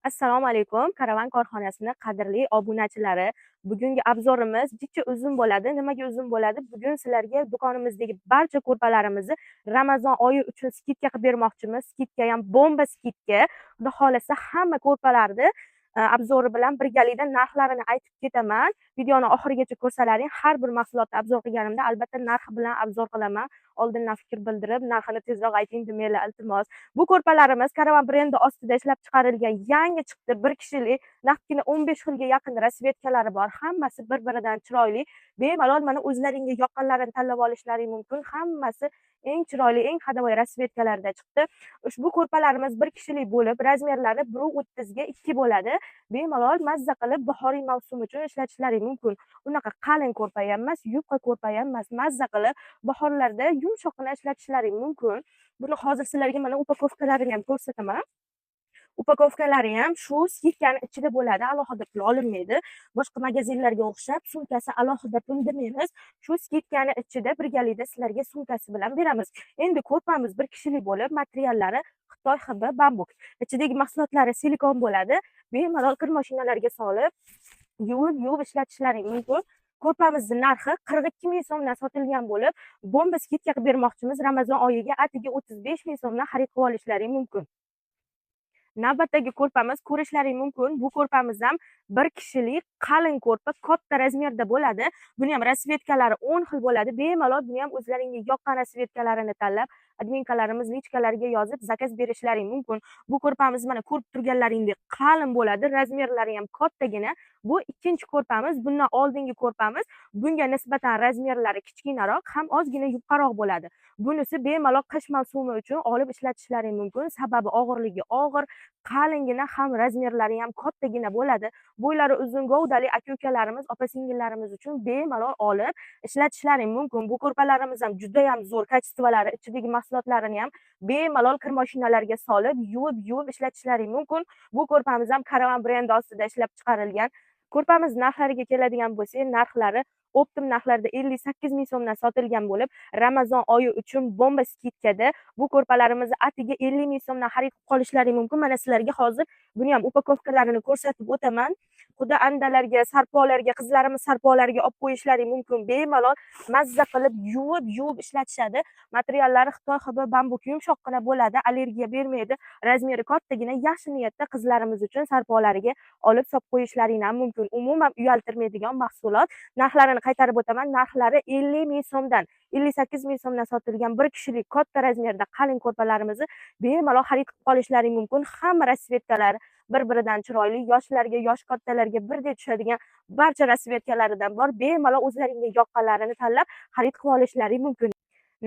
Assalomu alaykum. Karavan korxonasining qadrli obunachilari. Bugungi obzorimiz jicha uzun bo'ladi. Nimaga uzun bo'ladi? Bugun sizlarga do'konimizdagi barcha ko'rpalarimizni Ramazon oyi uchun skidka qilib bermoqchimiz. Skidka ham bomba skidka. Xudo xolasa hamma ko'rpalarni obzori bilan birgalikda narxlarini aytib ketaman. Videoni oxirigacha ko'rsalaring, har bir mahsulotni obzor qilganimda albatta narxi bilan obzor qilaman. Oldindan fikr bildirib, narxini tezroq ayting demanglar, iltimos. Bu ko'rpalarimiz Karavan brendi ostida ishlab chiqarilgan, yangi chiqdi, bir kishilik, naqdgina 15 xilga yaqin rasvetkalari bor. Hammasi bir-biridan chiroyli. Bemalol mana o'zlaringga yoqqanlarini tanlab olishlaring mumkin. Hammasi eng chiroyli, eng hadavoy rasvetkalarda chiqdi. Ushbu ko'rpalarimiz bir kishilik bo'lib, razmerlari 1.30 ga 2 bo'ladi. Bemalol mazza qilib bahoriy mavsum uchun ishlatishlaring mumkin. Unaqa qalin ko'rpa ham emas, yupqa ko'rpa ham emas, mazza qilib bahorlarda yumshoqqina ishlatishlaring mumkin. Buni hozir sizlarga mana upakovkalarini ham ko'rsataman. Upakovkalari ham shu skidkani ichida bo'ladi, alohida pul olinmaydi. Boshqa magazinlarga o'xshab sumkasi alohida pul demaymiz. Shu skidkani ichida birgalikda sizlarga sumkasi bilan beramiz. Endi ko'rpamiz bir kishilik bo'lib, materiallari Xitoy HB bambuk. Ichidagi mahsulotlari silikon bo'ladi. Bemalol kir mashinalarga solib, yuvib ishlatishlaring mumkin. Ko'rpamizning narxi 42 ming so'mdan sotilgan bo'lib, bomba skidka qilib bermoqchimiz. Ramazon oyiga atiga 35 ming so'mdan xarid qilib olishlaring mumkin. Navbatdagi ko'rpamiz ko'rishlaring mumkin. Bu ko'rpamiz ham bir kishilik qalin ko'rpa, katta razmerda bo'ladi. Buni ham rasvetkalari 10 xil bo'ladi. Bemalol buni ham o'zlaringga yoqqan rasvetkalarini tanlab, adminkalarimiz lichkalariga yozib zakaz berishlaring mumkin. Bu ko'rpamiz mana ko'rib turganlaringdek qalin bo'ladi. Razmerlari ham kattagina. Bu ikkinchi ko'rpamiz. Bundan oldingi ko'rpamiz bunga nisbatan razmerlari kichkinaroq, ham ozgina yupqaroq bo'ladi. Bunisi bemalol qish mavsumi uchun olib ishlatishlaring mumkin. Sababi og'irligi og'ir, qalingina, ham razmerlari ham kattagina bo'ladi. Bo'ylari uzun govdali aka-ukalarimiz, opa-singillarimiz uchun bemalol olib ishlatishlaring mumkin. Bu ko'rpalarimiz ham juda ham zo'r kачестволari, ichidagi mahsulotlarini ham bemalol kir mashinalarga solib, yuvib ishlatishlaring mumkin. Bu ko'rpamiz ham Karavan brendi ostida ishlab chiqarilgan. Ko'rpamiz narxlariga keladigan bo'lsak, narxlari optim narxlarda 58 ming so'mdan sotilgan bo'lib, Ramazon oyi uchun bomba skidkada bu ko'rpalarimizni atiga 50 ming so'mdan xarid qilib qolishlaring mumkin. Mana sizlarga hozir buni ham upakovkalarini ko'rsatib o'taman. Xudo andalarga, sarpolarga, qizlarimiz sarpolariga olib qo'yishlaring mumkin. Bemalol mazza qilib yuvib ishlatishadi. Materiallari Xitoy HB bambuk, yumshoqqina bo'ladi, allergiya bermaydi. Razmeri kattagina, yaxshi niyatda qizlarimiz uchun sarpolariga olib solib qo'yishlaring ham mumkin. Umuman uyaltirmaydigan mahsulot. Narxlarini qaytarib o'taman. Narxlari 50 ming so'mdan 58 ming so'mdan sotilgan bir kishilik katta razmerda qalin ko'rpalarimizni bemalol xarid qilib qolishlaring mumkin. Hamma rasvetkalari bir-biridan chiroyli, yoshlarga, yosh kattalarga birdek tushadigan barcha rasvetkalaridan bor. Bemalol o'zlaringga yoqqanlarini tanlab xarid qilib olishlaring mumkin.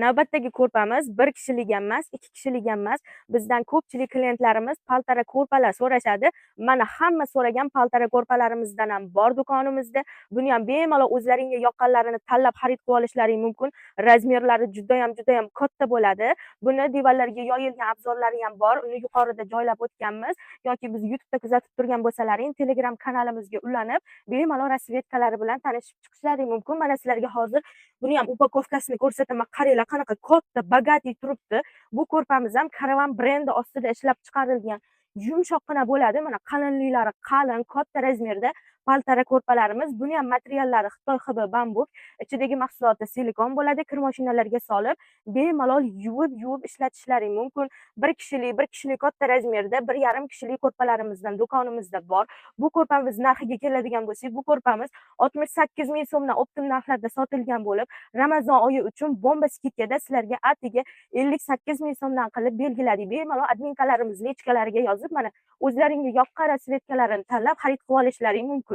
Navbatdagi ko'rpamiz bir kishilik ham emas, ikki kishilik ham emas. Bizdan ko'pchilik klientlarimiz paltara ko'rpalar so'rashadi. Mana hamma so'ragan paltara ko'rpalarimizdan ham bor do'konimizda. Buni ham bemalol o'zlaringga yoqqanlarini tanlab xarid qilib olishlaring mumkin. Razmerlari juda ham katta bo'ladi. Buni divanlarga yoyilgan obzorlari ham bor. Uni yuqorida joylab o'tganmiz. Yoki biz YouTube'da kuzatib turgan bo'lsalaring, Telegram kanalimizga ulanib, bemalol rasvetkalari bilan tanishib chiqishlaring mumkin. Mana sizlarga hozir buni ham upakovkasini ko'rsataman. Qaranglar, qanaqa katta, bogatiy turibdi. Bu ko'rpamiz ham Karavan brendi ostida ishlab chiqarilgan. Yumshoqqina bo'ladi. Mana qalinliklari qalin, katta razmerda paltara ko'rpalarimiz. Buni ham materiallari Xitoy HB bambuk. Ichidagi mahsuloti silikon bo'ladi. Kir mashinalarga solib, bemalol yuvib ishlatishlaring mumkin. Bir kishilik katta razmerda 1,5 kishilik ko'rpalarimizdan do'konimizda bor. Bu ko'rpamiz narxiga keladigan bo'lsak, bu ko'rpamiz 68 ming so'mdan optim narxlarda sotilgan bo'lib, Ramazon oyi uchun bomba skidkada sizlarga atiga 58 ming so'mdan qilib belgiladik. Bemalol adminkalarimiz lichkalariga yozib, mana o'zlaringga yoqqan rasvetkalarini tanlab xarid qilib olishlaring mumkin.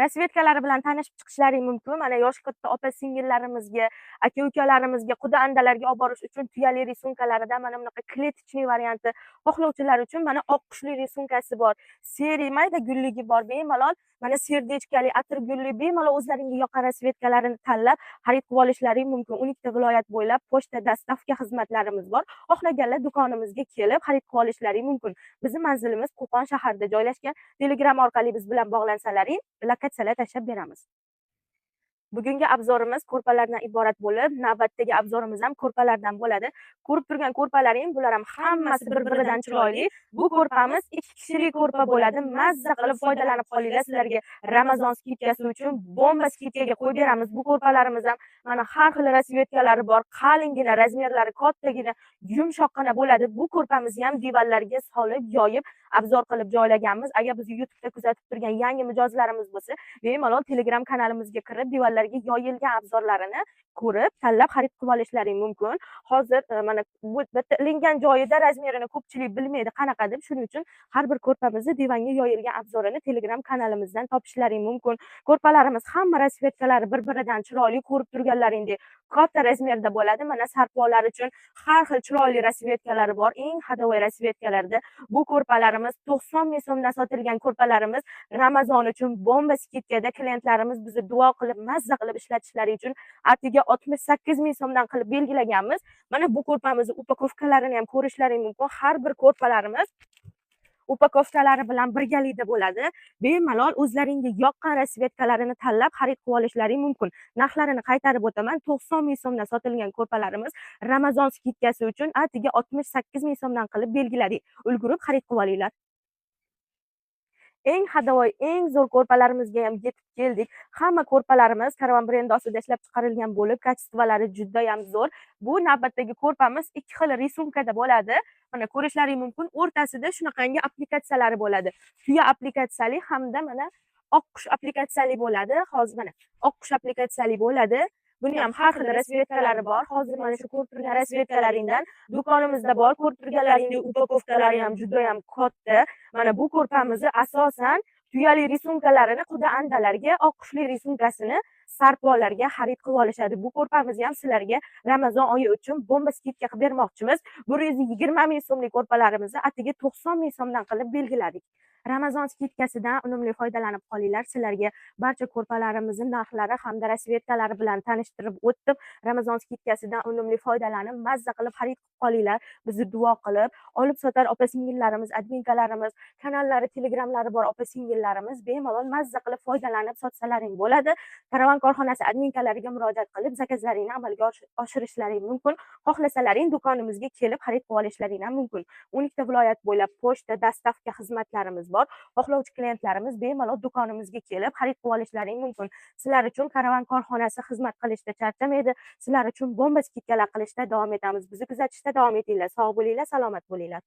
Rasvetkalari bilan tanishib chiqishlaring mumkin. Mana yosh katta opa-singillarimizga, aka-ukalarimizga, quda andalarga olib borish uchun tuyali risunkalarida mana bunaqa kletichniy varianti xohlovchilar uchun mana oq qushli risunkasi bor. Seri mayda gulligi bor. Bemalol mana serdechkali, atir gulli, bemalol o'zlaringga yoqqan rasvetkalarini tanlab xarid qilib olishlaring mumkin. 12 ta viloyat bo'ylab pochta, dostavka xizmatlarimiz bor. Xohlaganlar do'konimizga kelib xarid qilib olishlaring mumkin. Bizning manzilimiz Qo'qon shahrida joylashgan. Telegram orqali biz bilan bog'lansalaring, lokatsiyalar tashlab beramiz. Bugungi abzorimiz ko'rpalardan iborat bo'lib, navbatdagi abzorimiz ham ko'rpalardan bo'ladi. Ko'rib turgan ko'rpalaring, bular ham hammasi bir-biridan chiroyli. Bu ko'rpamiz 2 kishilik ko'rpa bo'ladi. Mazza qilib foydalanib qolinglar. Sizlarga Ramazon skitkasi uchun bomba skitkaga qo'yib beramiz. Bu ko'rpalarimiz ham mana har xil rasvetkalari bor. Qalingina, razmerlari kattagina, yumshoqqina bo'ladi. Bu ko'rpamizni ham divanlarga solib, yoyib, abzor qilib joylaganmiz. Agar bizni YouTube'da kuzatib turgan yangi mijozlarimiz bo'lsa, bemalol Telegram kanalimizga kirib, divanlarga yoyilgan abzorlarini ko'rib, tanlab xarid qilib olishlaring mumkin. Hozir mana bu bitta ilingan joyida razmerini ko'pchilik bilmaydi qanaqa deb. Shuning uchun har bir ko'rpamizni divanga yoyilgan abzorini Telegram kanalimizdan topishlaring mumkin. Ko'rpalarimiz hamma rasvetkalari bir-biridan chiroyli, ko'rib turganlaringdek katta razmerda bo'ladi. Mana sarpolar uchun har xil chiroyli rasvetkalari bor. Eng hadovoy rasvetkalarda bu ko'rpalarimiz 90 ming so'mdan sotilgan ko'rpalarimiz Ramazon uchun bomba skitkada klientlarimiz bizni duo qilib, mazza qilib ishlatishlari uchun atiga 68 ming so'mdan qilib belgilaganmiz. Mana bu ko'rpamizni upakovkalarini ham ko'rishlaring mumkin. Har bir ko'rpalarimiz upakovkalari bilan birgalikda bo'ladi. Bemalol o'zlaringga yoqqan rasvetkalarini tanlab xarid qilib olishlaring mumkin. Narxlarini qaytarib o'taman. 90 ming so'mdan sotilgan ko'rpalarimiz Ramazon skitkasi uchun atiga 68 ming so'mdan qilib belgiladik. Ulgurib xarid qilib olinglar. Eng hadovoy, eng zo'r ko'rpalarimizga ham yetib keldik. Hamma ko'rpalarimiz Karavan brendi ostida ishlab chiqarilgan bo'lib, kачестволari juda ham zo'r. Bu navbatdagi ko'rpamiz 2 xil risumkada bo'ladi. Mana ko'rishlaring mumkin. O'rtasida shunaqangi applikatsiyalari bo'ladi. Tuya applikatsiyali hamda mana oqqush applikatsiyali bo'ladi. Hozir mana oqqush applikatsiyali bo'ladi. Buni ham har xil rasvetkalari bor. Hozir mana shu ko'rib turgan rasvetkalaringdan do'konimizda bor. Ko'rib turganlaringdek upakovkalari ham juda ham katta. Mana bu ko'rpamizni asosan tuyali risumkalarini quda andalarga, oqqushli risumkasini sarpolarga xarid qilib olishadi. Bu ko'rpamizni ham sizlarga Ramazon oyi uchun bomba skidka qilib bermoqchimiz. 120 ming so'mlik ko'rpalarimizni atiga 90 ming so'mdan qilib belgiladik. Ramazon skitkasidan unumli foydalanib qolinglar. Sizlarga barcha ko'rpalarimizning narxlari hamda rasvetkalari bilan tanishtirib o'tdim. Ramazon skitkasidan unumli foydalanib, mazza qilib xarid qilib qolinglar. Bizni duo qilib, olib sotar opa-singillarimiz, adminkalarimiz, kanallari, telegramlari bor opa-singillarimiz bemalol mazza qilib foydalanib sotsalaring bo'ladi. Karavan korxonasi adminkalariga murojaat qilib, zakazlaringni amalga oshirishlaring mumkin. Xohlasalaring do'konimizga kelib xarid qilib olishlaring ham mumkin. 12 ta viloyat bo'ylab pochta, dostavka xizmatlarimiz bor. Xohlovchi klientlarimiz bemalol do'konimizga kelib xarid qilib olishlaring mumkin. Sizlar uchun Karavan korxonasi xizmat qilishda charchamaydi. Sizlar uchun bomba skidkalar qilishda davom etamiz. Bizni kuzatishda davom etinglar. Sog' bo'linglar, salomat bo'linglar.